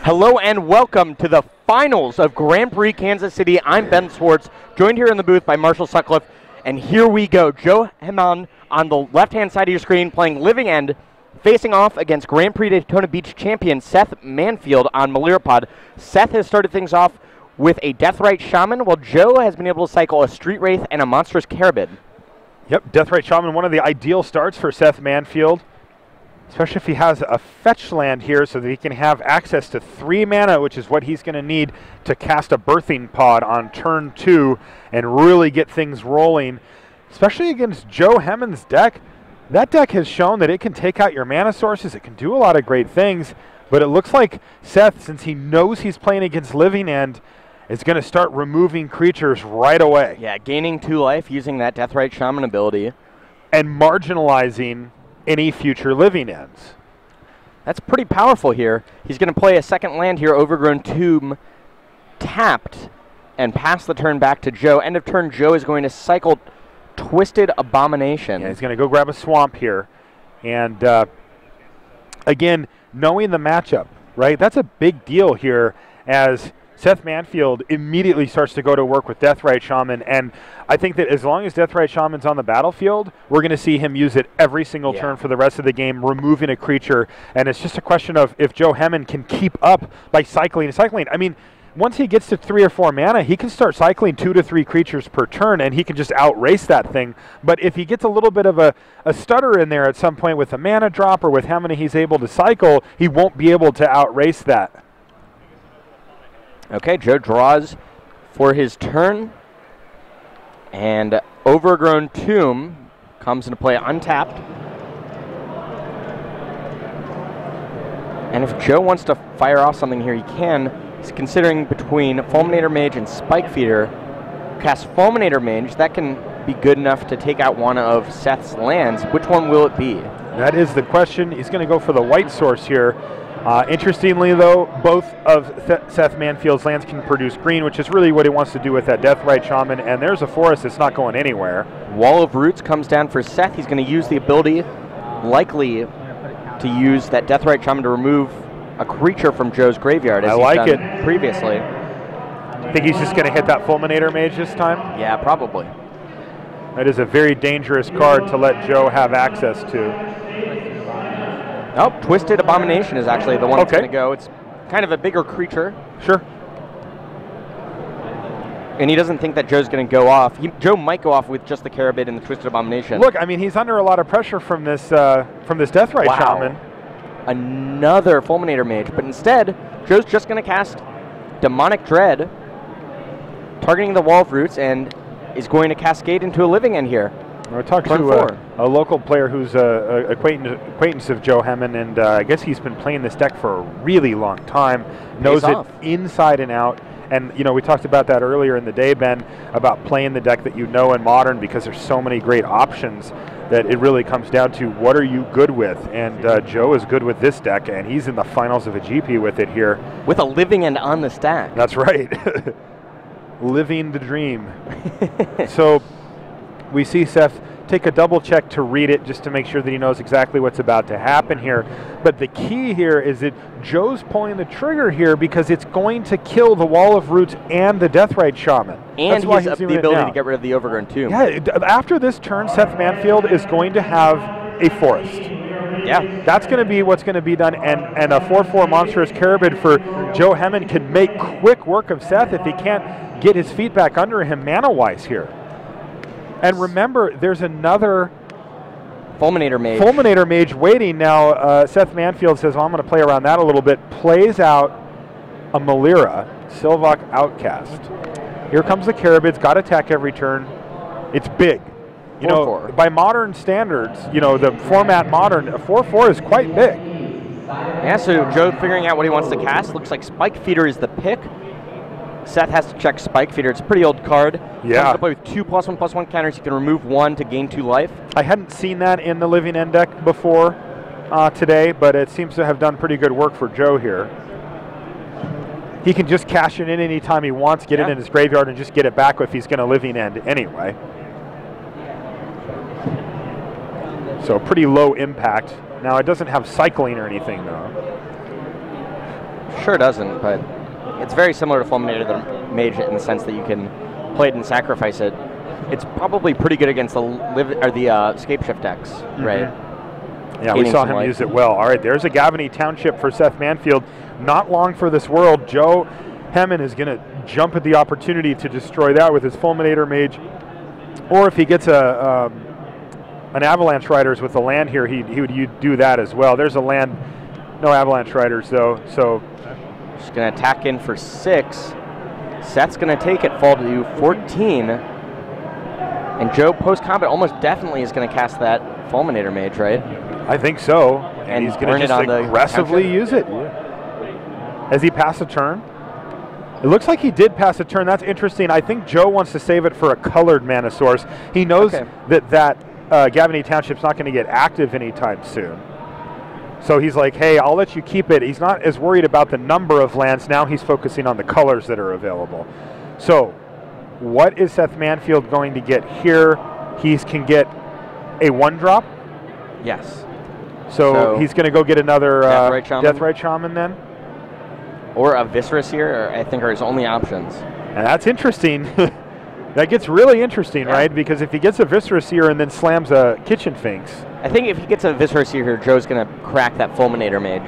Hello and welcome to the finals of Grand Prix Kansas City. I'm Ben Swartz, joined here in the booth by Marshall Sutcliffe, and here we go. Joe Hemmann on the left-hand side of your screen playing Living End, facing off against Grand Prix Daytona Beach champion Seth Manfield on Malirapod. Seth has started things off with a Deathrite Shaman, while Joe has been able to cycle a Street Wraith and a Monstrous Carabid. Yep, Deathrite Shaman, one of the ideal starts for Seth Manfield, especially if he has a fetch land here so that he can have access to 3 mana, which is what he's going to need to cast a Birthing Pod on turn 2 and really get things rolling, especially against Joe Hemmann's deck. That deck has shown that it can take out your mana sources. It can do a lot of great things, but it looks like Seth, since he knows he's playing against Living End, is going to start removing creatures right away. Yeah, gaining 2 life using that Deathrite Shaman ability. And marginalizing any future Living Ends. That's pretty powerful here. He's going to play a second land here, Overgrown Tomb, tapped, and pass the turn back to Joe. End of turn, Joe is going to cycle Twisted Abomination. Yeah, he's going to go grab a swamp here. And again, knowing the matchup, right? That's a big deal here as Seth Manfield immediately starts to go to work with Deathrite Shaman, and I think that as long as Deathrite Shaman's on the battlefield, we're going to see him use it every single turn for the rest of the game, removing a creature, and it's just a question of if Joe Hemmann can keep up by cycling and cycling. I mean, once he gets to 3 or 4 mana, he can start cycling 2 to 3 creatures per turn, and he can just outrace that thing. But if he gets a little bit of a stutter in there at some point with a mana drop or with how many he's able to cycle, he won't be able to outrace that. Okay, Joe draws for his turn, and Overgrown Tomb comes into play untapped. And if Joe wants to fire off something here, he can. He's considering between Fulminator Mage and Spike Feeder. Cast Fulminator Mage, that can be good enough to take out one of Seth's lands. Which one will it be? That is the question. He's going to go for the white source here. Interestingly, though, both of Seth Manfield's lands can produce green, which is really what he wants to do with that Deathrite Shaman, and there's a forest that's not going anywhere. Wall of Roots comes down for Seth. He's going to use the ability, likely, to use that Deathrite Shaman to remove a creature from Joe's graveyard, as he's done previously. I think he's just going to hit that Fulminator Mage this time? Yeah, probably. That is a very dangerous card to let Joe have access to. Oh, Twisted Abomination is actually the one that's going to go. It's kind of a bigger creature. Sure. And he doesn't think that Joe's going to go off. Joe might go off with just the Carabid and the Twisted Abomination. Look, I mean, he's under a lot of pressure from this Deathrite Shaman. Another Fulminator Mage. But instead, Joe's just going to cast Demonic Dread, targeting the Wall of Roots, and is going to cascade into a Living End here. I talked to a local player who's an acquaintance of Joe Hemmann, and I guess he's been playing this deck for a really long time, knows it inside and out. And, you know, we talked about that earlier in the day, Ben, about playing the deck that you know in Modern, because there's so many great options that it really comes down to what are you good with. And Joe is good with this deck, and he's in the finals of a GP with it here. With a Living End on the stack. That's right. Living the dream. So we see Seth take a double check to read it just to make sure that he knows exactly what's about to happen here. But the key here is that Joe's pulling the trigger here because it's going to kill the Wall of Roots and the Deathrite Shaman. And he has the ability to get rid of the Overgrown Tomb. Yeah, after this turn, Seth Manfield is going to have a forest. Yeah. That's going to be what's going to be done, and a 4/4 Monstrous Carabid for Joe Hemmann can make quick work of Seth if he can't get his feet back under him mana-wise here. And remember, there's another Fulminator Mage. Fulminator Mage waiting now. Seth Manfield says, well, I'm going to play around that a little bit. Plays out a Malira, Sylvok Outcast. Here comes the Carabid's got to attack every turn. It's big. You know, by Modern standards, you know, the format Modern, a 4/4 is quite big. Yeah, so Joe figuring out what he wants to cast. Looks like Spike Feeder is the pick. Seth has to check Spike Feeder. It's a pretty old card. Yeah. Comes to play with 2 +1/+1 counters. You can remove 1 to gain 2 life. I hadn't seen that in the Living End deck before today, but it seems to have done pretty good work for Joe here. He can just cash it in anytime he wants, get it in his graveyard, and just get it back if he's going to Living End anyway. So pretty low impact. Now, it doesn't have cycling or anything, though. sure doesn't, but it's very similar to Fulminator the Mage in the sense that you can play it and sacrifice it. It's probably pretty good against the Escape Shift decks, right? Yeah, we saw him use it well. All right, there's a Gavany Township for Seth Manfield. Not long for this world. Joe Hemmann is going to jump at the opportunity to destroy that with his Fulminator Mage. Or if he gets an Avalanche Riders with the land here, he would do that as well. There's a land, no Avalanche Riders though, so. Just going to attack in for 6. Seth's going to take it, fall to 14. And Joe, post-combat, almost definitely is going to cast that Fulminator Mage, right? I think so. And he's going to just aggressively use it. Has he passed a turn? It looks like he did pass a turn. That's interesting. I think Joe wants to save it for a colored mana source. He knows that Gavany Township's not going to get active anytime soon. So he's like, hey, I'll let you keep it. He's not as worried about the number of lands. Now he's focusing on the colors that are available. So what is Seth Manfield going to get here? He can get a 1-drop. Yes. So he's going to go get another Deathrite Shaman then? Or a Viscera Seer, I think, are his only options. And that's interesting. That gets really interesting, right? Because if he gets a Viscera Seer and then slams a Kitchen Finks. I think if he gets a Viscera Seer here, Joe's going to crack that Fulminator Mage.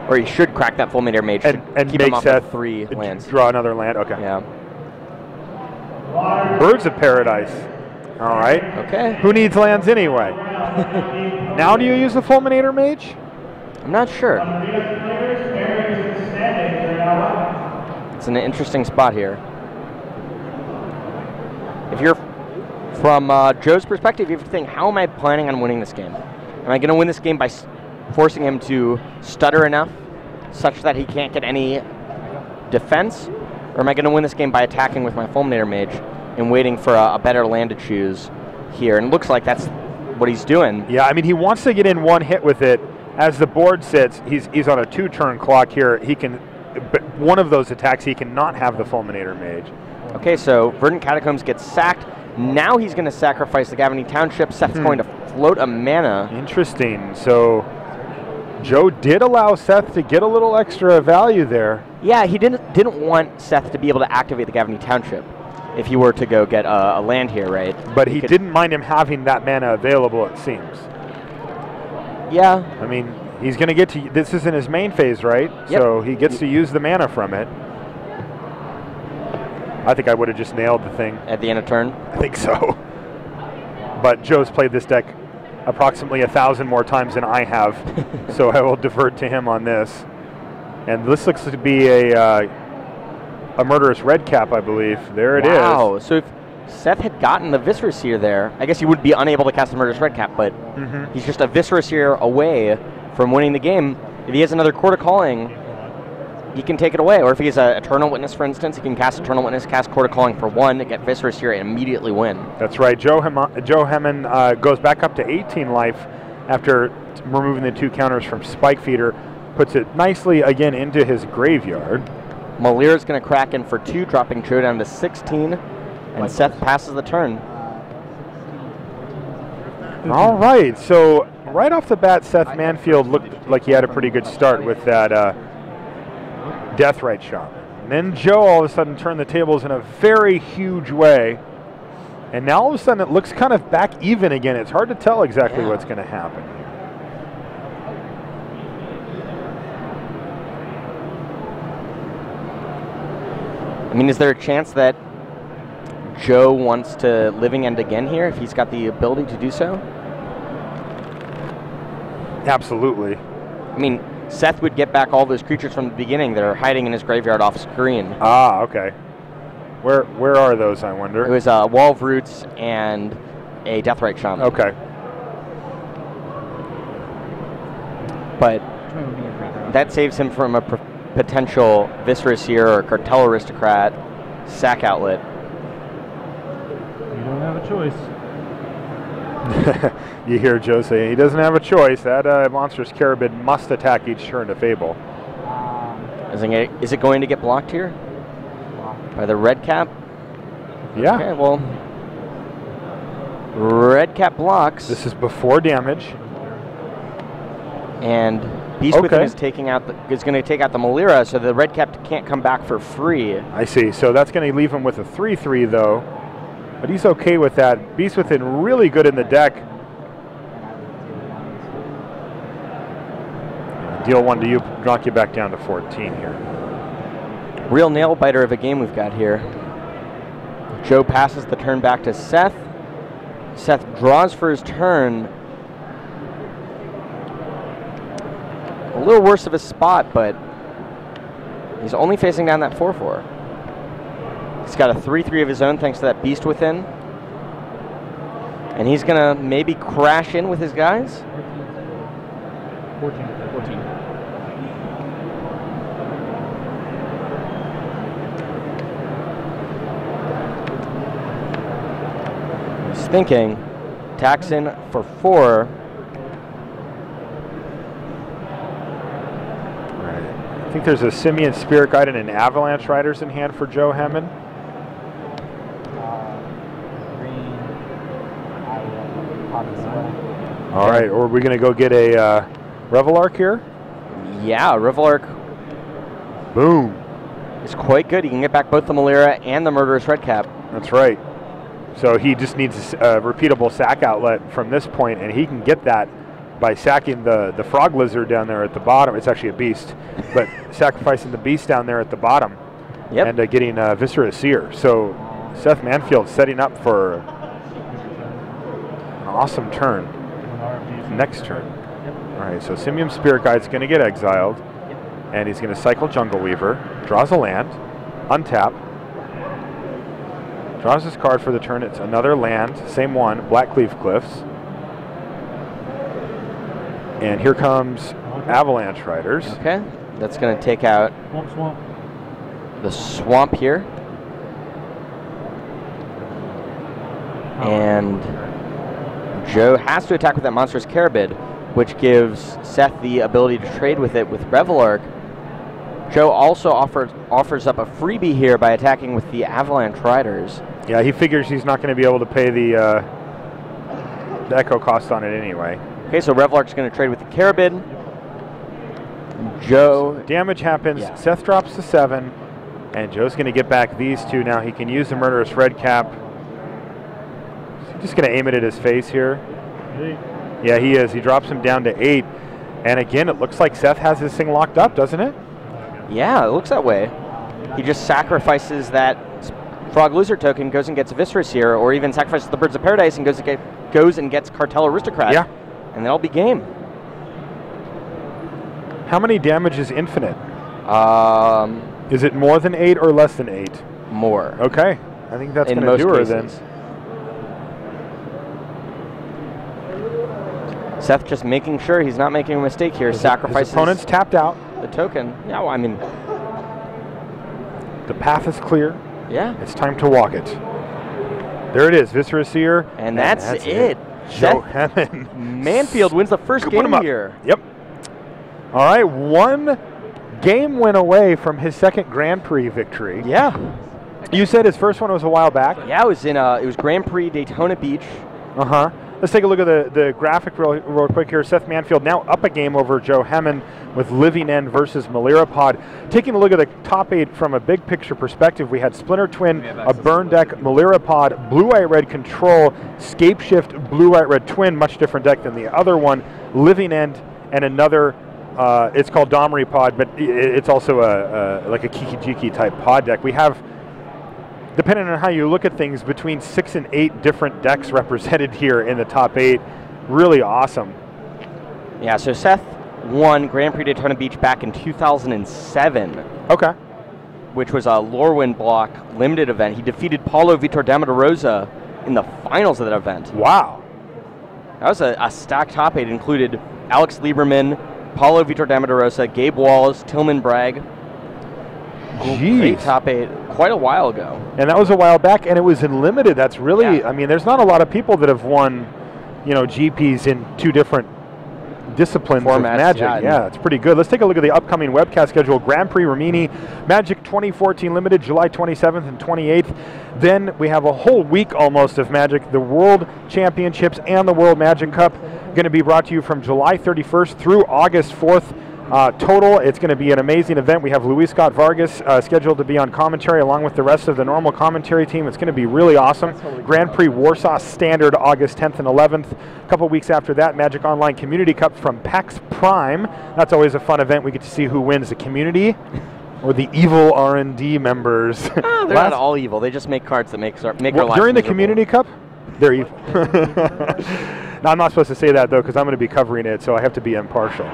Or he should crack that Fulminator Mage and keep make him off Seth of 3 lands. Draw another land, okay. Yeah. Birds of Paradise. All right. Okay. Who needs lands anyway? Now do you use the Fulminator Mage? I'm not sure. It's an interesting spot here. If you're from Joe's perspective, you have to think, how am I planning on winning this game? Am I going to win this game by forcing him to stutter enough such that he can't get any defense? Or am I going to win this game by attacking with my Fulminator Mage and waiting for a better land to choose here? And it looks like that's what he's doing. Yeah, I mean, he wants to get in one hit with it. As the board sits, he's on a 2-turn clock here. He can, but one of those attacks, he cannot have the Fulminator Mage. Okay, so Verdant Catacombs gets sacked. Now he's going to sacrifice the Gavany Township. Seth's going to float a mana. Interesting. So Joe did allow Seth to get a little extra value there. Yeah, he didn't want Seth to be able to activate the Gavany Township if he were to go get a land here, right? But he didn't mind him having that mana available, it seems. Yeah. I mean, he's going to get to, this isn't his main phase, right? Yep. So he gets to use the mana from it. I think I would have just nailed the thing. At the end of turn? I think so. But Joe's played this deck approximately 1,000 more times than I have, so I will divert to him on this. And this looks to be a Murderous Red Cap, I believe. There it is. Wow. So if Seth had gotten the Viscera Seer there, I guess he would be unable to cast a Murderous Red Cap, but he's just a Viscera Seer away from winning the game. If he has another Court of Calling, he can take it away. Or if he has an Eternal Witness, for instance, he can cast Eternal Witness, cast Court of Calling for 1, get Viscera Seer, and immediately win. That's right. Joe Hemmann goes back up to 18 life after removing the 2 counters from Spike Feeder, puts it nicely again into his graveyard. Malir's going to crack in for 2, dropping Joe down to 16, and Seth passes the turn. All right, so right off the bat, Seth Manfield looked like he had a pretty good start with that Deathrite Shaman. And then Joe all of a sudden turned the tables in a very huge way, and now all of a sudden it looks kind of back even again. It's hard to tell exactly what's going to happen. I mean, is there a chance that Joe wants to Living End again here if he's got the ability to do so? Absolutely. I mean, Seth would get back all those creatures from the beginning that are hiding in his graveyard off screen. Ah, okay. Where are those, I wonder? It was a Wall of Roots and a Deathrite Shaman. Okay. But that saves him from a potential Viscera Seer or Cartel Aristocrat sack outlet. You don't have a choice. You hear Joe say he doesn't have a choice. That Monstrous Carabid must attack each turn to Fable. Is it going to get blocked here? By the Red Cap? Yeah. Okay, well, Red Cap blocks. This is before damage. And Beast Within is taking out is going to take out the Malira, so the red cap can't come back for free. I see. So that's going to leave him with a 3/3 though, but he's okay with that. Beast Within really good in the deck. Deal one to you, knock you back down to 14 here. Real nail biter of a game we've got here. Joe passes the turn back to Seth. Seth draws for his turn. A little worse of a spot, but he's only facing down that 4/4. He's got a 3/3 of his own thanks to that Beast Within. And he's going to maybe crash in with his guys. 14. He's thinking, tax in for 4. I think there's a Simian Spirit Guide and an Avalanche Riders in hand for Joe Hemmann. Green. All right, or are we going to go get a Revelark here? Yeah, Revelark Boom. is quite good. He can get back both the Malira and the Murderous Redcap. That's right. So he just needs a repeatable sack outlet from this point, and he can get that by sacking the frog lizard down there at the bottom. It's actually a beast, but sacrificing the beast down there at the bottom. Yep. And getting Viscera Seer. So Seth Manfield setting up for an awesome turn. Next turn. All right, so Simian Spirit Guide's going to get exiled, and he's going to cycle Jungle Weaver, draws a land, untap, draws his card for the turn. It's another land, same one, Blackcleave Cliffs. And here comes Avalanche Riders. Okay, that's going to take out the swamp here. And Joe has to attack with that Monstrous Carabid, which gives Seth the ability to trade with it with Revelark. Joe also offers up a freebie here by attacking with the Avalanche Riders. Yeah, he figures he's not going to be able to pay the echo cost on it anyway. Okay, so Revelark's going to trade with the Carabid. Joe... Damage happens, yeah. Seth drops to 7, and Joe's going to get back these two. Now he can use the Murderous Redcap. Just going to aim it at his face here. Yeah, he is. He drops him down to 8. And again, it looks like Seth has this thing locked up, doesn't it? Yeah, it looks that way. He just sacrifices that Frog Lizard token, goes and gets Viscera Seer, or even sacrifices the Birds of Paradise and goes and gets Cartel Aristocrat. Yeah. And that'll be game. How many damage is infinite? Is it more than 8 or less than 8? More. Okay. I think that's going to do her then. Seth just making sure he's not making a mistake here. Sacrifices. His opponent's tapped out. The token. Yeah, well, I mean. The path is clear. Yeah. It's time to walk it. There it is, Viscera Seer. And that's it. Joe Hemmann. Manfield wins the first game here. Yep. All right, 1 game win away from his second Grand Prix victory. Yeah. You said his first one was a while back? Yeah, it was in it was Grand Prix Daytona Beach. Uh-huh. Let's take a look at the graphic real quick here. Seth Manfield now up a game over Joe Hemmann with Living End versus Malirapod. Taking a look at the top 8 from a big picture perspective, we had Splinter Twin, a Burn Deck, Malirapod, Blue-White Red Control, Scape Shift, Blue-White Red Twin, much different deck than the other one, Living End, and another, it's called Domri Pod, but it's also like a Kiki-Jiki type pod deck. We have, depending on how you look at things, between 6 and 8 different decks represented here in the top 8. Really awesome. Yeah, so Seth won Grand Prix Daytona Beach back in 2007. Okay. Which was a Lorwyn block limited event. He defeated Paulo Vitor Damarosa in the finals of that event. Wow. That was a stacked top 8. It included Alex Lieberman, Paulo Vitor Damarosa, Gabe Wallace, Tillman Bragg. Jeez. Great top 8 quite a while ago. And that was a while back, and it was in limited. That's really, yeah. I mean, there's not a lot of people that have won, you know, GPs in 2 different disciplines of Magic. Yeah, it's pretty good. Let's take a look at the upcoming webcast schedule. Grand Prix Rimini, Magic 2014 Limited, July 27th and 28th. Then we have a whole week almost of Magic, the World Championships and the World Magic Cup. going to be brought to you from July 31st through August 4th. Total, it's going to be an amazing event. We have Luis Scott Vargas scheduled to be on commentary along with the rest of the normal commentary team. It's going to be really awesome. Grand Prix Warsaw Standard, August 10th and 11th. A couple weeks after that, Magic Online Community Cup from PAX Prime. That's always a fun event. We get to see who wins, the community or the evil R&D members. They're not all evil. They just make cards that make our lives during the miserable. Community Cup, they're evil. Now, I'm not supposed to say that, though, because I'm going to be covering it, so I have to be impartial.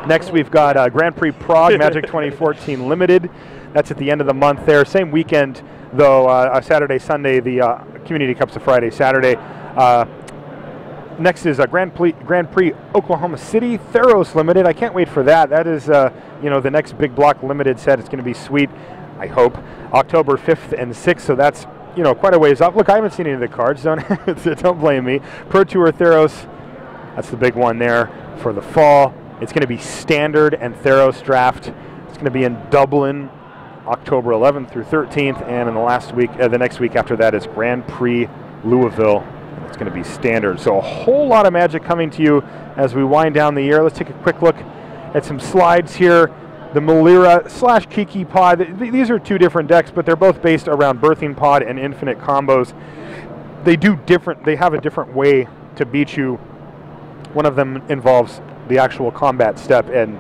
Next, we've got Grand Prix Prague Magic 2014 Limited. That's at the end of the month there. Same weekend, though, Saturday, Sunday. The Community Cup's a Friday, Saturday. Next is Grand Prix Oklahoma City Theros Limited. I can't wait for that. That is, the next big block limited set. It's going to be sweet, I hope. October 5th and 6th, so that's, quite a ways off. Look, I haven't seen any of the cards. Don't blame me. Pro Tour Theros, that's the big one there for the fall. It's going to be Standard and Theros Draft. It's going to be in Dublin, October 11th through 13th, and in the next week after that is Grand Prix Louisville. It's going to be Standard. So a whole lot of Magic coming to you as we wind down the year. Let's take a quick look at some slides here. The Malira / Kiki Pod. These are two different decks, but they're both based around Birthing Pod and Infinite Combos. They have a different way to beat you. One of them involves the actual combat step and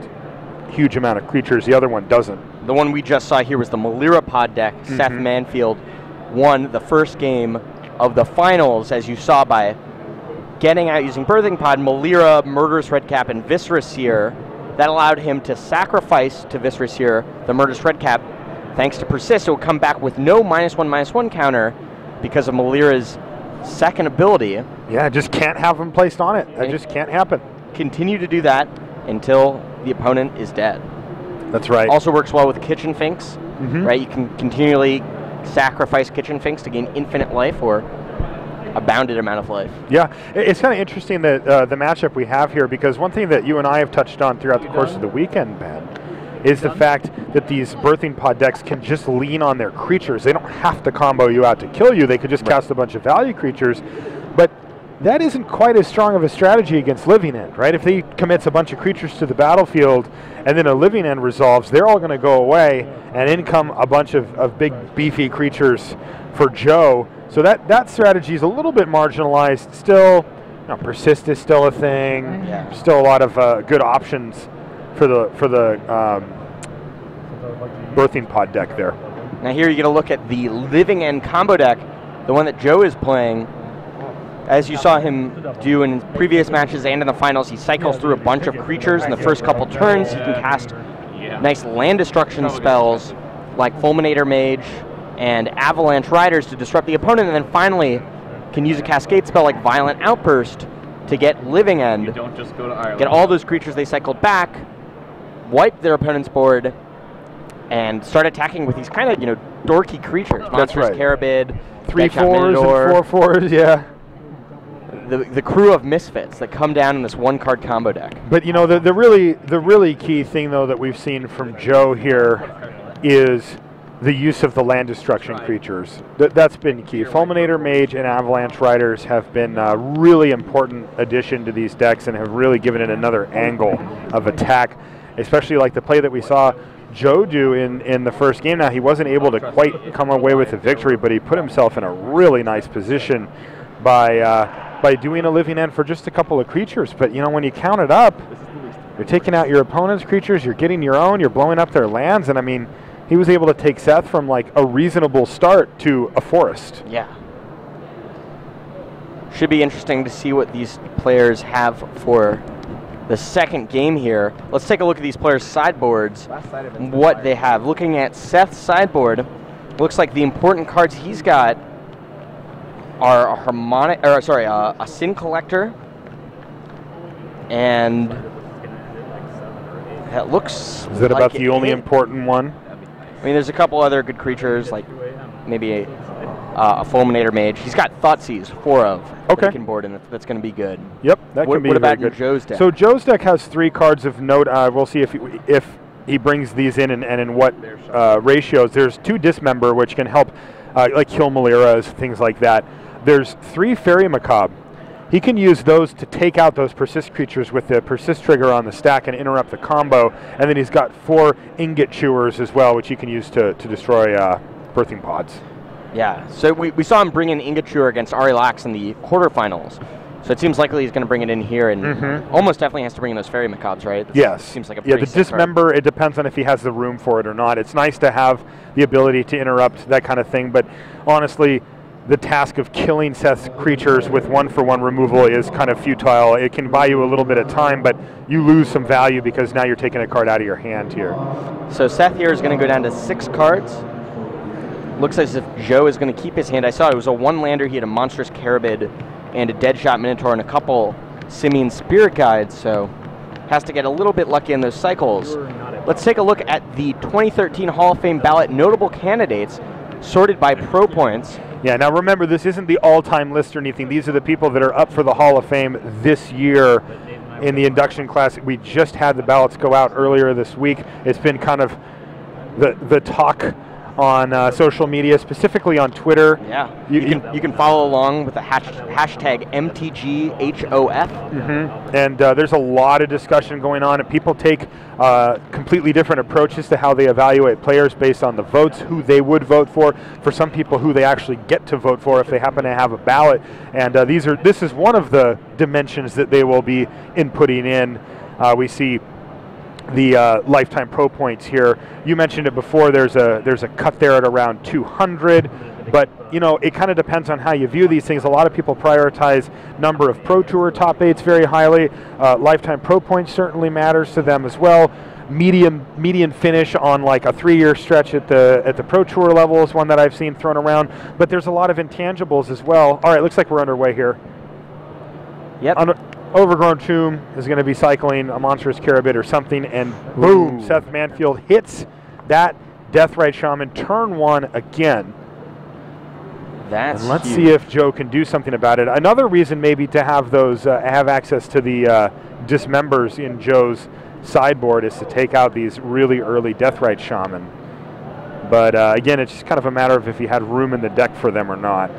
huge amount of creatures. The other one doesn't. The one we just saw here was the Malira Pod deck. Seth Manfield won the first game of the finals, as you saw, by getting out using Birthing Pod, Malira, Murderous Redcap, and Viscera Seer. That allowed him to sacrifice to Viscera Seer the Murderous Redcap. Thanks to Persist, it will come back with no -1/-1 counter because of Malira's second ability. Yeah, just can't have them placed on it. That just can't happen. Continue to do that until the opponent is dead. That's right. Also works well with Kitchen Finks, right? You can continually sacrifice Kitchen Finks to gain infinite life or a bounded amount of life. Yeah, it's kind of interesting that the matchup we have here, because one thing that you and I have touched on throughout the course of the weekend, Ben, is the fact that these Birthing Pod decks can just lean on their creatures. They don't have to combo you out to kill you. They could just cast a bunch of value creatures. But that isn't quite as strong of a strategy against Living End, right? If he commits a bunch of creatures to the battlefield and then a Living End resolves, they're all going to go away, and in come a bunch of big, beefy creatures for Joe. So that strategy is a little bit marginalized. Still, Persist is still a thing. Yeah. Still a lot of good options for the Birthing Pod deck there. Now here you're going to look at the Living End combo deck, the one that Joe is playing. As you saw him do in previous matches and in the finals, he cycles through a bunch of creatures in the first couple turns. He can cast nice land destruction spells like Fulminator Mage and Avalanche Riders to disrupt the opponent, and then finally can use a cascade spell like Violent Outburst to get Living End. You don't just go to Ireland. Get all those creatures they cycled back, wipe their opponent's board, and start attacking with these kind of, dorky creatures. That's right. Carabid, 3/4s and 4/4s, yeah. The crew of misfits that come down in this one-card combo deck. But the really key thing though that we've seen from Joe here is the use of the land destruction creatures. That's been key. Fulminator Mage and Avalanche Riders have been a really important addition to these decks and have really given it another angle of attack, especially like the play that we saw Joe do in the first game. Now, he wasn't able to quite come away with a victory, but he put himself in a really nice position by doing a Living End for just a couple of creatures. But when you count it up, you're taking out your opponent's creatures, you're getting your own, you're blowing up their lands, and I mean, he was able to take Seth from like a reasonable start to a forest. Yeah. Should be interesting to see what these players have for the second game here. Let's take a look at these players' sideboards, what they have. Looking at Seth's sideboard, looks like the important cards he's got are a Sin Collector, and that looks. Is that like about the only important one? I mean, there's a couple other good creatures, like maybe a Fulminator Mage. He's got Thoughtseize, 4 of. Okay. That he can board, and that's going to be good. Yep, that can be What about very good. Joe's deck? So Joe's deck has 3 cards of note. We'll see if he brings these in and in what ratios. There's 2 Dismember, which can help like kill Maliras, things like that. There's 3 Fairy Macabre, he can use those to take out those persist creatures with the persist trigger on the stack and interrupt the combo. And then he's got 4 ingot chewers as well, which he can use to destroy birthing pods. Yeah, so we saw him bring in ingot chewer against Ari Lax in the quarterfinals. So it seems likely he's going to bring it in here, and almost definitely has to bring in those fairy macaques, right? Yes. Seems like a the pretty sick card. dismember, it depends on if he has the room for it or not. It's nice to have the ability to interrupt that kind of thing, but honestly, the task of killing Seth's creatures with 1-for-1 removal is kind of futile. It can buy you a little bit of time, but you lose some value because now you're taking a card out of your hand here. So Seth here is going to go down to 6 cards. Looks as if Joe is going to keep his hand. I saw it was a 1-lander. He had a Monstrous Carabid and a Deadshot Minotaur and a couple Simian Spirit Guides, so has to get a little bit lucky in those cycles. Let's take a look at the 2013 Hall of Fame ballot notable candidates sorted by pro points. Yeah, now remember, this isn't the all-time list or anything. These are the people that are up for the Hall of Fame this year in the induction class. We just had the ballots go out earlier this week. It's been kind of the talk on social media, specifically on Twitter. Yeah, you can follow along with the hashtag MTGHOF. And there's a lot of discussion going on, and people take completely different approaches to how they evaluate players based on the votes, who they would vote for some people who they actually get to vote for if they happen to have a ballot. And this is one of the dimensions that they will be inputting in. We see the lifetime pro points here. You mentioned it before. There's a cut there at around 200, but it kind of depends on how you view these things. A lot of people prioritize number of Pro Tour top 8s very highly. Lifetime pro points certainly matters to them as well. Median finish on like a 3-year stretch at the Pro Tour level is one that I've seen thrown around. But there's a lot of intangibles as well. All right, looks like we're underway here. Yep. Overgrown Tomb is going to be cycling a Monstrous Carabid or something, and boom, Seth Manfield hits that Deathrite Shaman turn 1 again. That's and let's huge. see if Joe can do something about it. Another reason maybe to have those have access to the dismembers in Joe's sideboard is to take out these really early Deathrite Shaman. But again, it's just kind of a matter of if you had room in the deck for them or not.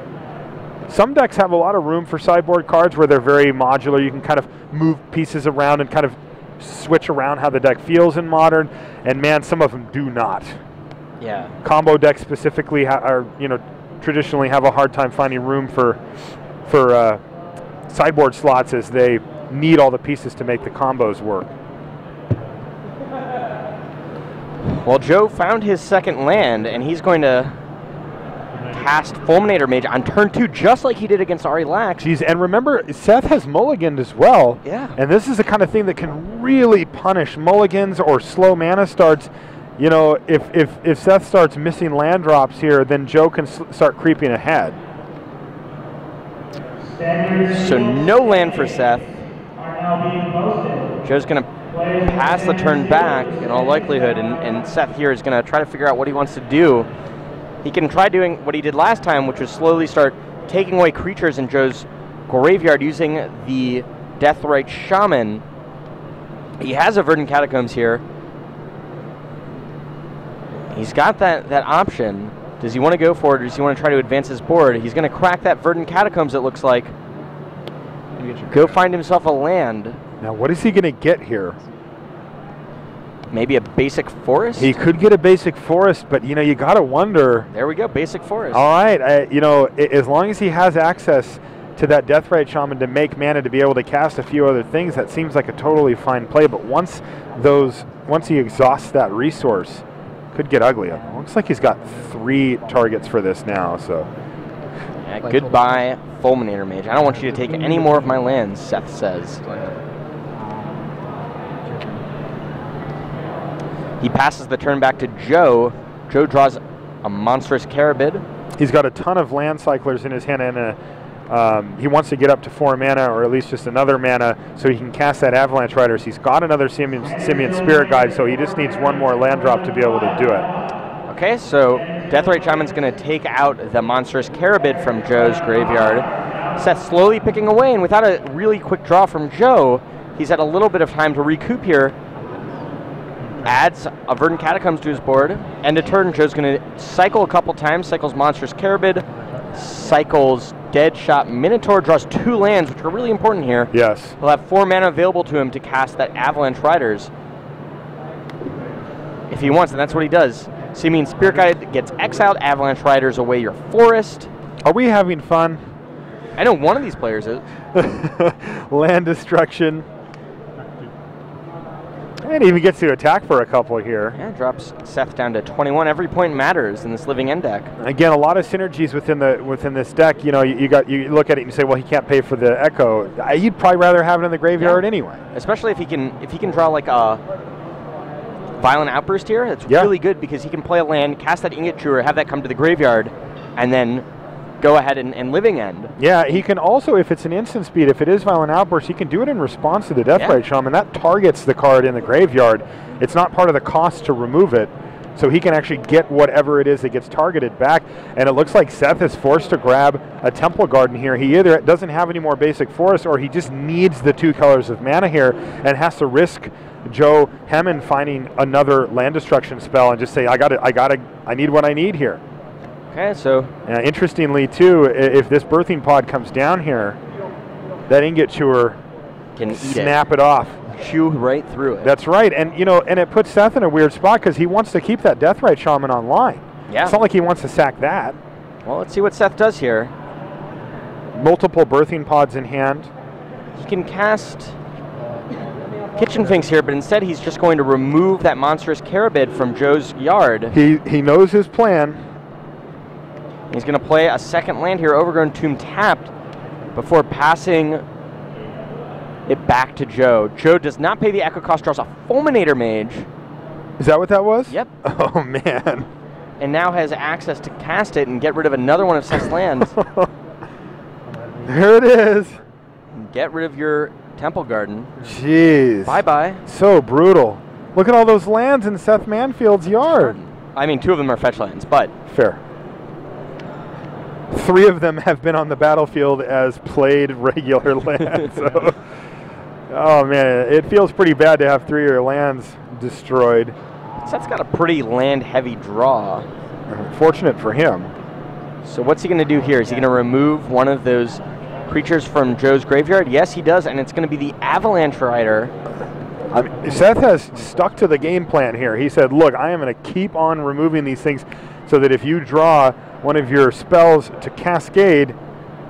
Some decks have a lot of room for sideboard cards where they're very modular. You can kind of move pieces around and kind of switch around how the deck feels in Modern. And man, some of them do not. Yeah. Combo decks specifically traditionally have a hard time finding room for sideboard slots as they need all the pieces to make the combos work. Well, Joe found his second land, and he's going to cast Fulminator Mage on turn 2, just like he did against Ari Lax. Jeez, and remember, Seth has mulliganed as well. Yeah. And this is the kind of thing that can really punish mulligans or slow mana starts. If Seth starts missing land drops here, then Joe can start creeping ahead. So no land for Seth. Joe's going to pass the turn back in all likelihood, and Seth here is going to try to figure out what he wants to do. He can try doing what he did last time, which was slowly start taking away creatures in Joe's graveyard using the Deathrite Shaman. He has a Verdant Catacombs here. He's got that option. Does he want to go for it, or does he want to try to advance his board? He's going to crack that Verdant Catacombs, it looks like. Go find himself a land. Now, what is he going to get here? Maybe a basic forest? He could get a basic forest, but you got to wonder. There we go, basic forest. All right, as long as he has access to that Deathrite Shaman to make mana to be able to cast a few other things, that seems like a totally fine play. But once he exhausts that resource, could get ugly. It looks like he's got 3 targets for this now. So yeah, goodbye, Fulminator Mage. I don't want you to take any more of my lands, Seth says. He passes the turn back to Joe. Joe draws a Monstrous Carabid. He's got a ton of land cyclers in his hand, and he wants to get up to 4 mana, or at least just another mana, so he can cast that Avalanche Riders. He's got another Simian Spirit Guide, so he just needs 1 more land drop to be able to do it. Okay, so Deathrite Shaman's going to take out the Monstrous Carabid from Joe's graveyard. Seth slowly picking away, and without a really quick draw from Joe, he's had a little bit of time to recoup here. Adds a Verdant Catacombs to his board. End of turn, Joe's going to cycle a couple times, cycles Monstrous Carabid, cycles Dead Shot Minotaur, draws 2 lands, which are really important here. Yes. He'll have 4 mana available to him to cast that Avalanche Riders if he wants, and that's what he does. Simeon Spirit Guide gets exiled, Avalanche Riders away your forest. Are we having fun? I know one of these players is. Land destruction. And even gets to attack for a couple here. Yeah, drops Seth down to 21. Every point matters in this Living End deck. Again, a lot of synergies within this deck. You know, you look at it and you say, well, he can't pay for the Echo. You'd probably rather have it in the graveyard anyway. Especially if he can draw like a Violent Outburst here. It's really good because he can play a land, cast that Ingot Chewer, have that come to the graveyard, and then go ahead and Living End. Yeah, he can also, if it's an instant speed, if it is Violent Outburst, he can do it in response to the Deathrite Shaman. That targets the card in the graveyard. It's not part of the cost to remove it, so he can actually get whatever it is that gets targeted back. And it looks like Seth is forced to grab a Temple Garden here. He either doesn't have any more basic forest, or he just needs the 2 colors of mana here and has to risk Joe Hemmann finding another land destruction spell and just say, I need what I need here. Okay, so interestingly too, if this birthing pod comes down here, that Ingot Chewer can snap it off, chew right through it. That's right, and and it puts Seth in a weird spot because he wants to keep that Deathrite Shaman online. Yeah, it's not like he wants to sack that. Well, let's see what Seth does here. Multiple birthing pods in hand. He can cast Kitchen Finks here, but instead he's just going to remove that monstrous Carabid from Joe's yard. He knows his plan. He's going to play a second land here, Overgrown Tomb tapped, before passing it back to Joe. Joe does not pay the Echo cost, draws a Fulminator Mage. Is that what that was? Yep. Oh, man. And now has access to cast it and get rid of another one of Seth's lands. There it is. And get rid of your Temple Garden. Jeez. Bye-bye. So brutal. Look at all those lands in Seth Manfield's yard. I mean, 2 of them are fetch lands, but... Fair. 3 of them have been on the battlefield as played regular lands. So, oh man, it feels pretty bad to have 3 of your lands destroyed. Seth's got a pretty land-heavy draw. Fortunate for him. So what's he going to do here? Is he going to remove one of those creatures from Joe's graveyard? Yes, he does, and it's going to be the Avalanche Rider. I mean, Seth has stuck to the game plan here. He said, look, I am going to keep on removing these things so that if you draw one of your spells to cascade,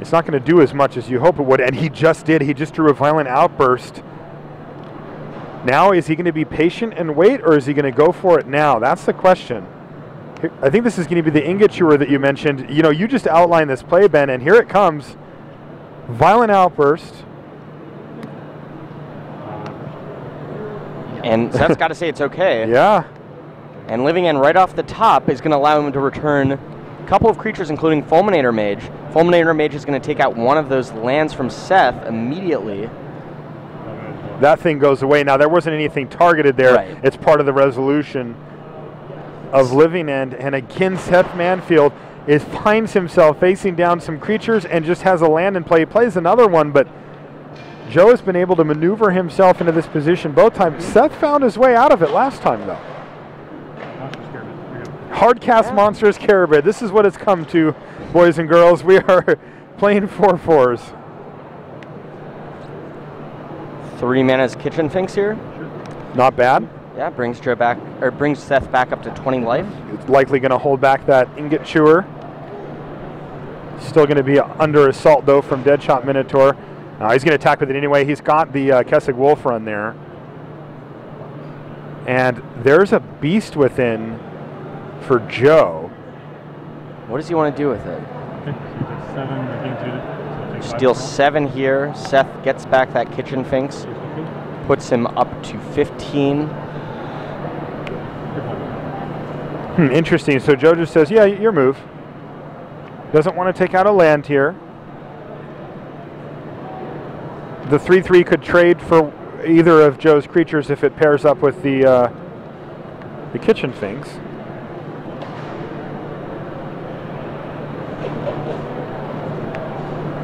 it's not going to do as much as you hope it would. And he just did. He just drew a Violent Outburst. Now, is he going to be patient and wait, or is he going to go for it now? That's the question. I think this is going to be the Ingot Chewer that you mentioned. You know, you just outlined this play, Ben, and here it comes. Violent Outburst. And Seth's got to say it's okay. Yeah. And Living End right off the top is going to allow him to return a couple of creatures, including Fulminator Mage. Fulminator Mage is going to take out one of those lands from Seth immediately. That thing goes away. Now, there wasn't anything targeted there. Right. It's part of the resolution of Living End. And again, Seth Manfield finds himself facing down some creatures and just has a land in play. He plays another one, but Joe has been able to maneuver himself into this position both times. Seth found his way out of it last time, though. Hardcast Monstrous Carabid. This is what it's come to, boys and girls. We are playing 4/4s. 3 mana's Kitchen Finks here. Not bad. Yeah, brings Joe back, or brings Seth back up to 20 life. It's likely going to hold back that Ingot Chewer. Still going to be under assault, though, from Deadshot Minotaur. He's going to attack with it anyway. He's got the Kessig Wolf Run there. And there's a Beast Within for Joe. What does he want to do with it? Steal 7 here. Seth gets back that Kitchen Finks. Puts him up to 15. Interesting. So Joe just says, yeah, your move. Doesn't want to take out a land here. The 3/3 could trade for either of Joe's creatures if it pairs up with the Kitchen Finks.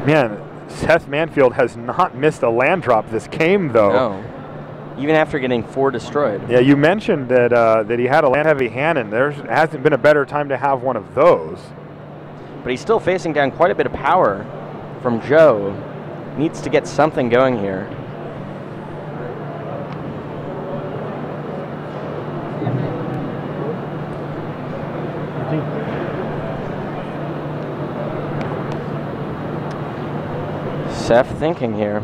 Man, Seth Manfield has not missed a land drop this game, though. No. Even after getting 4 destroyed. Yeah, you mentioned that that he had a land-heavy hand, and there hasn't been a better time to have one of those. but he's still facing down quite a bit of power from Joe. Needs to get something going here. Seth thinking here.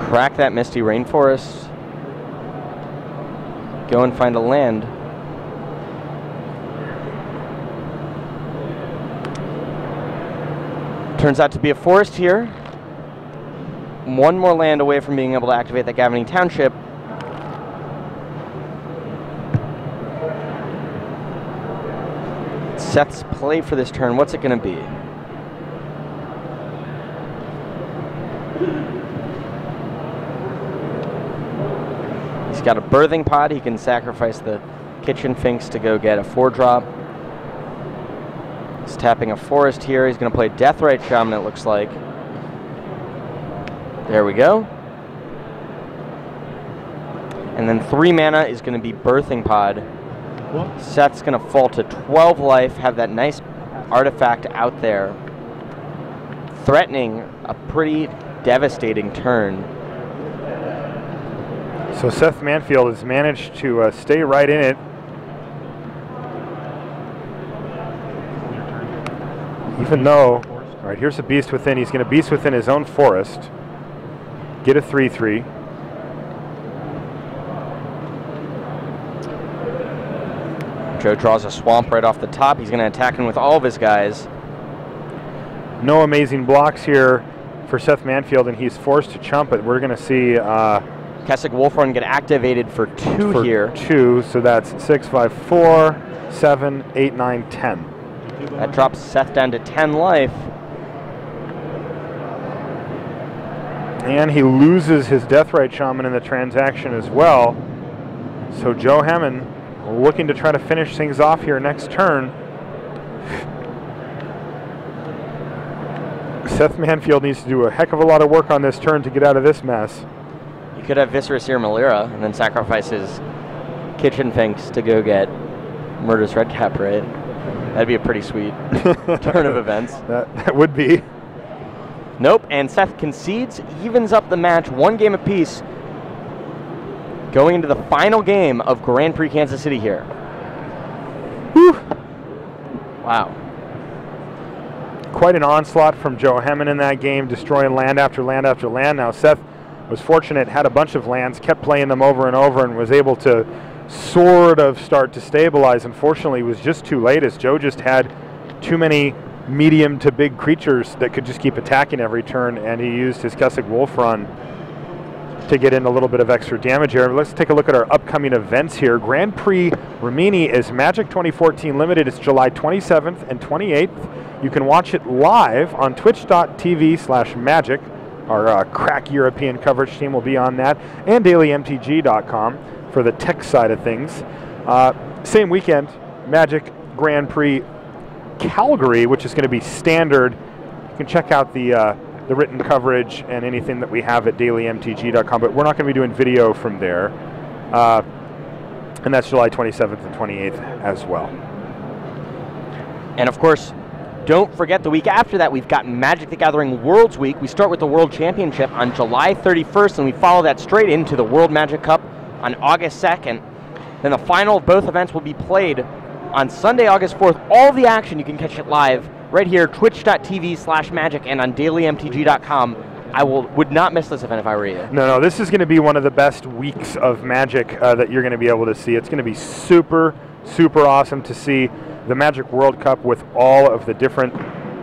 Crack that misty rainforest. Go and find a land. Turns out to be a forest here. One more land away from being able to activate that Gavany Township. Seth's play for this turn, what's it going to be? He's got a birthing pod. He can sacrifice the kitchen finks to go get a 4-drop. He's tapping a forest here. He's going to play Deathrite Shaman, it looks like. There we go. And then 3 mana is going to be birthing pod. Seth's going to fall to 12 life, have that nice artifact out there, threatening a pretty devastating turn. So Seth Manfield has managed to stay right in it. Even though, all right, here's a Beast Within. He's going to Beast Within his own forest, get a 3/3. Joe draws a swamp right off the top. He's going to attack him with all of his guys. No amazing blocks here for Seth Manfield, and he's forced to chump it. We're going to see Kessig Wolfrun get activated for 2 here. 2, so that's 6, 5, 4, 7, 8, 9, 10. That drops Seth down to 10 life. And he loses his Deathrite Shaman in the transaction as well. So Joe Hemmann looking to try to finish things off here next turn. Seth Manfield needs to do a heck of a lot of work on this turn to get out of this mess. You could have Viscerous Ear Malira and then sacrifice his Kitchen Finks to go get Murderous Redcap, right? That'd be a pretty sweet turn of events. That would be. Nope, and Seth concedes, evens up the match 1 game apiece, going into the final game of Grand Prix Kansas City here. Whew. Wow. Quite an onslaught from Joe Hemmann in that game, destroying land after land after land. Now Seth was fortunate, had a bunch of lands, kept playing them over and over, and was able to sort of start to stabilize. Unfortunately, it was just too late, as Joe just had too many medium to big creatures that could just keep attacking every turn, and he used his Kessig Wolfrun to get in a little bit of extra damage here. Let's take a look at our upcoming events here. Grand Prix Rimini is Magic 2014 Limited. It's July 27th and 28th. You can watch it live on twitch.tv/magic. Our crack European coverage team will be on that, and dailymtg.com for the tech side of things. Same weekend, Magic Grand Prix Calgary, which is going to be standard. You can check out the written coverage and anything that we have at dailymtg.com, but we're not going to be doing video from there. And that's July 27th and 28th as well. And of course, don't forget the week after that, we've got Magic the Gathering Worlds Week. We start with the World Championship on July 31st, and we follow that straight into the World Magic Cup on August 2nd. Then the final of both events will be played on Sunday, August 4th. All the action, you can catch it live right here, twitch.tv/magic, and on dailymtg.com. I would not miss this event if I were you. No, this is going to be one of the best weeks of Magic that you're going to be able to see. It's going to be super, super awesome to see the Magic World Cup with all of the different,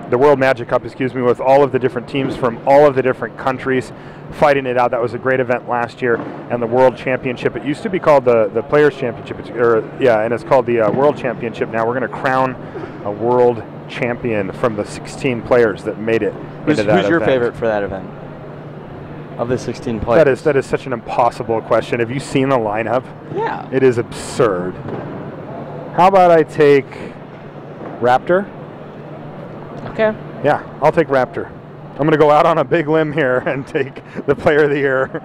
the World Magic Cup, excuse me, with all of the different teams from all of the different countries fighting it out. That was a great event last year. And the World Championship, it used to be called the Players Championship, and it's called the World Championship now. We're going to crown a World Champion from the 16 players that made it into that Who's your event. favorite for that event? Of the 16 players? That is such an impossible question. Have you seen the lineup? Yeah. It is absurd. How about I take Raptor? Okay. Yeah, I'll take Raptor. I'm going to go out on a big limb here and take the Player of the Year.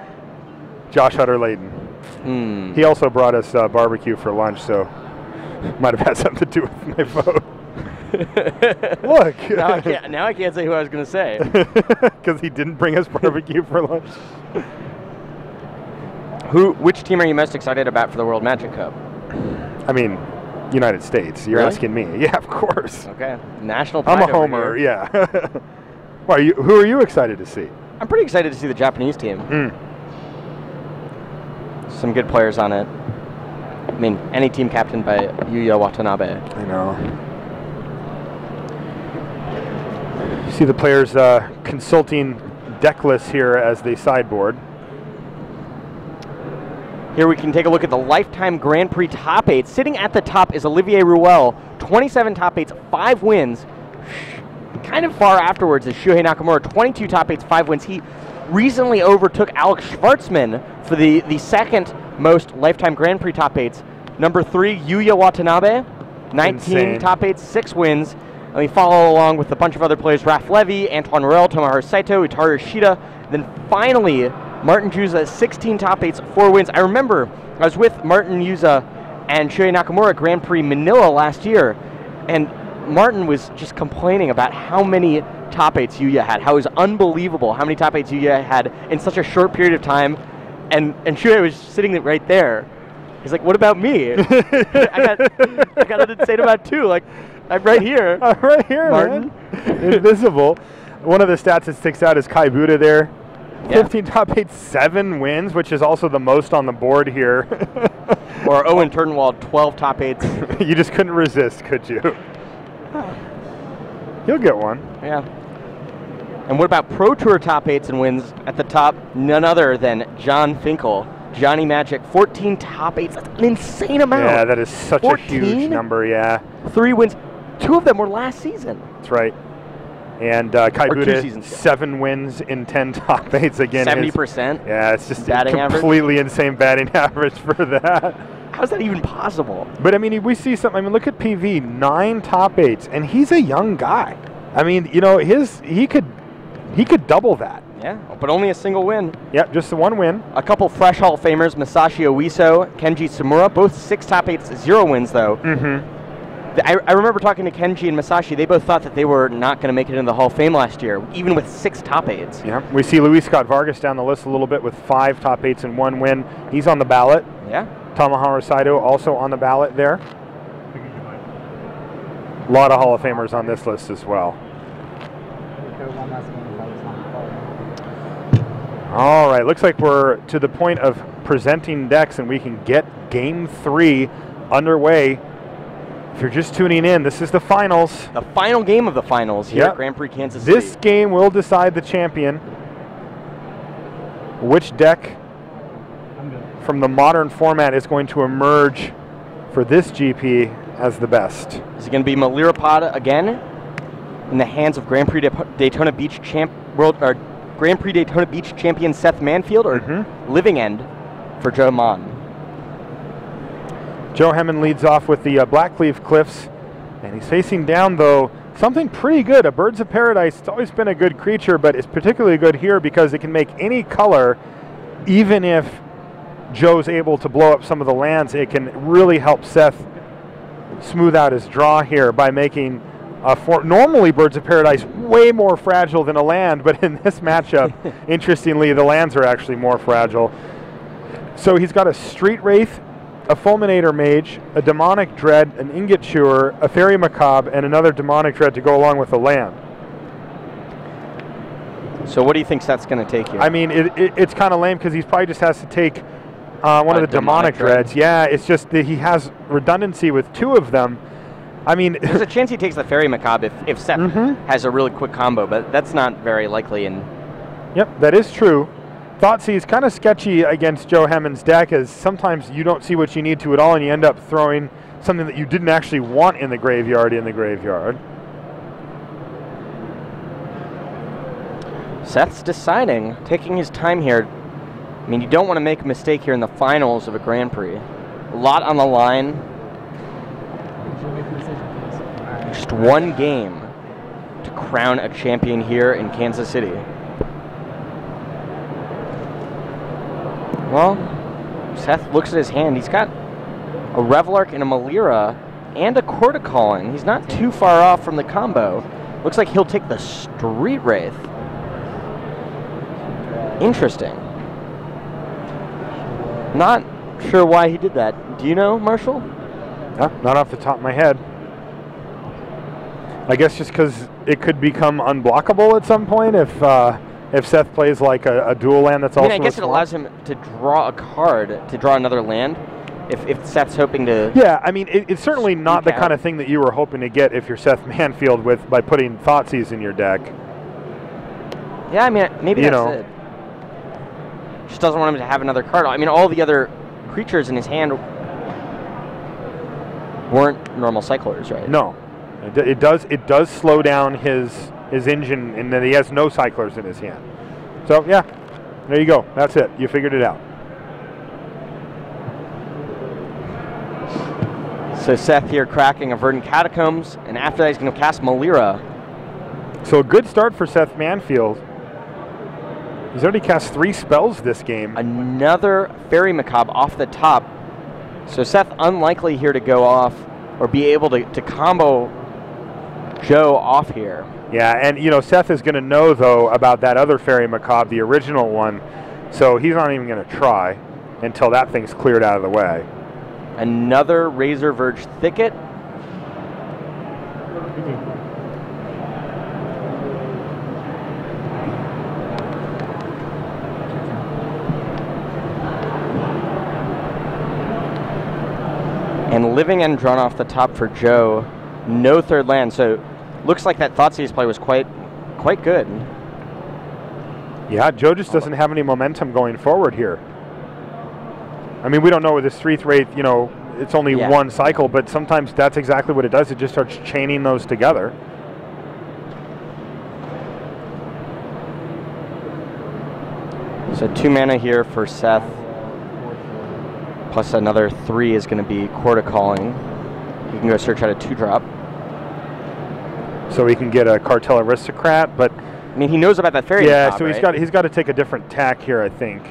Josh Hutter-Layton. He also brought us barbecue for lunch, so might have had something to do with my vote. Look. Now I can't say who I was going to say. Because he didn't bring us barbecue for lunch. Which team are you most excited about for the World Magic Cup? I mean, United States. You're asking me. Yeah, of course. Okay. National pride. I'm a homer, yeah. Who are you excited to see? I'm pretty excited to see the Japanese team. Some good players on it. I mean, any team captained by Yuya Watanabe. I know. See the players consulting deck lists here as they sideboard. Here we can take a look at the lifetime Grand Prix top 8. Sitting at the top is Olivier Ruel, 27 top 8s, 5 wins. Kind of far afterwards is Shuhei Nakamura, 22 top 8s, 5 wins. He recently overtook Alex Schwartzman for the second most lifetime Grand Prix top 8s. Number 3, Yuya Watanabe, 19 top 8s, 6 wins. And we follow along with a bunch of other players, Raph Levy, Antoine Morel, Tomoharu Saito, Utaru Ishida. Then finally, Martin Juza, 16 top 8s, 4 wins. I remember I was with Martin Juza and Shuhei Nakamura at Grand Prix Manila last year, and Martin was just complaining about how many top 8s Yuya had, how it was unbelievable how many top 8s Yuya had in such a short period of time, and Shuhei was sitting right there. He's like, what about me? I got nothing to say about 2. Like, I'm right here. I'm right here, Martin. Man. Invisible. One of the stats that sticks out is Kai Buda there. 15 top 8, 7 wins, which is also the most on the board here. Or Owen Turtenwald, 12 top 8s. You just couldn't resist, could you? You'll get one. Yeah. And what about Pro Tour top 8s and wins? At the top, none other than John Finkel. Johnny Magic, 14 top 8s. That's an insane amount. Yeah, that is such 14? A huge number, yeah. 3 wins. 2 of them were last season. That's right. And Kai Buda, 7 wins in 10 top 8s again. 70%? Yeah, it's just average? completely insane batting average for that. How's that even possible? But, I mean, we see something. I mean, look at PV, 9 top 8s, and he's a young guy. I mean, you know, he could double that. Yeah, but only a single win. Yep, just the 1 win. A couple fresh Hall of Famers, Masashi Oiso, Kenji Tsumura, both 6 top 8s, 0 wins, though. I remember talking to Kenji and Masashi. They both thought that they were not going to make it into the Hall of Fame last year, even with 6 top 8s. Yeah, we see Luis Scott Vargas down the list a little bit with 5 top 8s and 1 win. He's on the ballot. Yeah. Tomoharu Saito also on the ballot there. A lot of Hall of Famers on this list as well. All right, looks like we're to the point of presenting decks, and we can get Game 3 underway. If you're just tuning in, this is the finals. The final game of the finals here at Grand Prix Kansas City. This game will decide the champion. Which deck from the modern format is going to emerge for this GP as the best? Is it going to be Malirapada again in the hands of Grand Prix Daytona Beach Grand Prix Daytona Beach champion Seth Manfield, or Living End for Joe Hemmann? Joe Hemmann leads off with the Blackleaf Cliffs, and he's facing down, though, something pretty good. A Birds of Paradise. It's always been a good creature, but it's particularly good here because it can make any color. Even if Joe's able to blow up some of the lands, it can really help Seth smooth out his draw here by making normally Birds of Paradise way more fragile than a land, but in this matchup, interestingly, the lands are actually more fragile. So he's got a Street Wraith, a Fulminator Mage, a Demonic Dread, an Ingot Chewer, a Fairy Macabre, and another Demonic Dread to go along with the land. So what do you think Seth's going to take here? I mean, it's kind of lame because he probably just has to take one of the Demonic Dreads. Yeah, it's just that he has redundancy with 2 of them. I mean, there's a chance he takes the Fairy Macabre if Seth has a really quick combo, but that's not very likely. Yep, that is true. Thoughtsea's kind of sketchy against Joe Hemmann's deck, as sometimes you don't see what you need to at all, and you end up throwing something that you didn't actually want in the graveyard. Seth's deciding, taking his time here. I mean, you don't want to make a mistake here in the finals of a Grand Prix. A lot on the line. Just 1 game to crown a champion here in Kansas City. Well, Seth looks at his hand. He's got a Revelark and a Malira and a Corticalling. He's not too far off from the combo. Looks like he'll take the Street Wraith. Interesting. Not sure why he did that. Do you know, Marshall? No, not off the top of my head. I guess just because it could become unblockable at some point if Seth plays like a dual land that's also. I guess it allows him to draw a card, to draw another land, if Seth's hoping to. Yeah, I mean, it's certainly not the kind of thing that you were hoping to get if you're Seth Manfield by putting Thoughtseize in your deck. Yeah, I mean, maybe that's it. Just doesn't want him to have another card. I mean, all the other creatures in his hand weren't normal cyclers, right? No, it does slow down his engine, and then he has no cyclers in his hand. So yeah, there you go. That's it. You figured it out. So Seth here cracking a Verdant Catacombs, and after that he's going to cast Malira. So a good start for Seth Manfield. He's already cast 3 spells this game. Another Fairy Macabre off the top. So Seth unlikely here to go off or be able to combo Joe off here. Yeah, and you know, Seth is going to know though about that other Fairy Macabre, the original one, so he's not even going to try until that thing's cleared out of the way. Another Razor Verge Thicket. And Living End drawn off the top for Joe. No third land, so looks like that Thoughtseize play was quite good. Yeah, Joe just doesn't have any momentum going forward here. I mean, we don't know with this Street Wraith, you know, it's only one cycle, but sometimes that's exactly what it does. It just starts chaining those together. So 2 mana here for Seth. Plus another 3 is going to be Corticalling. He can go search out a 2-drop. So he can get a Cartel Aristocrat, but I mean, he knows about that Fairy Macabre, so he's got to take a different tack here, I think.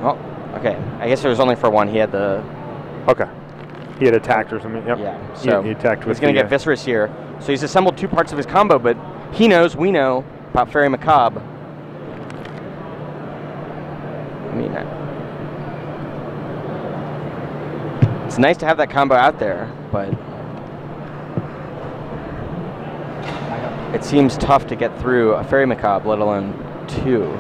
Well, okay. I guess it was only for 1. He had the. Okay. He had attacked or something. Yep. Yeah. So he attacked with. He's going to get Viscerous here. So he's assembled 2 parts of his combo, but he knows, we know about Fairy Macabre. I mean, it's nice to have that combo out there, but it seems tough to get through a Fairy Macabre, let alone 2.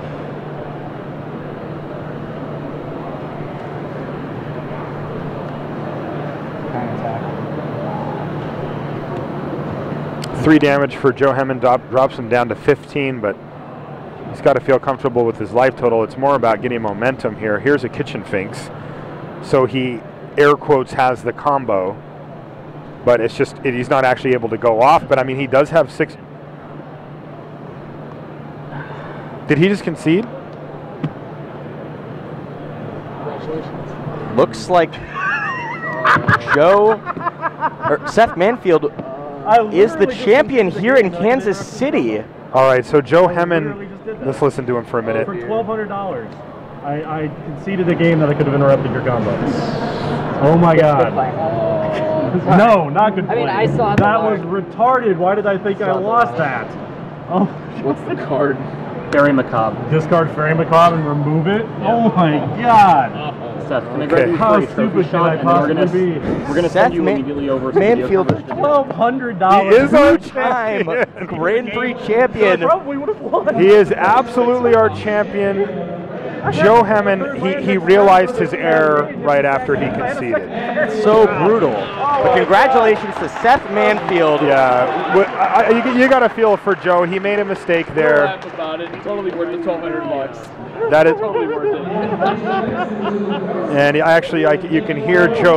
Three damage for Joe Hemmann drops him down to 15, but he's got to feel comfortable with his life total. It's more about getting momentum here. Here's a Kitchen Finks. So he, air quotes, has the combo, but it's just, he's not actually able to go off. But I mean, he does have 6. Did he just concede? Looks like Seth Manfield is the champion here in Kansas City. All right, so Joe Hemmann, let's listen to him for a minute. For $1,200, I conceded a game that I could have interrupted your combo. Oh my God. No, not good play. I mean, I saw that was retarded. Why did I think I lost that? Oh. What's the card? Fairy Macabre. Discard Fairy Macabre and remove it? Yeah. Oh my God. Seth, can I grab you How for a stupid trophy can I shot, possibly be? We're going to send you immediately over to Manfield, $1,200. He is our Two-time champion. Grand Prix champion. I probably would have won. He is absolutely our champion. Joe Hemmann, he realized his error right after he conceded. So brutal. But congratulations to Seth Manfield. Yeah, you got to feel for Joe. He made a mistake there. Laugh about it. It's totally worth the $1,200. That is Totally worth it. And you can hear Joe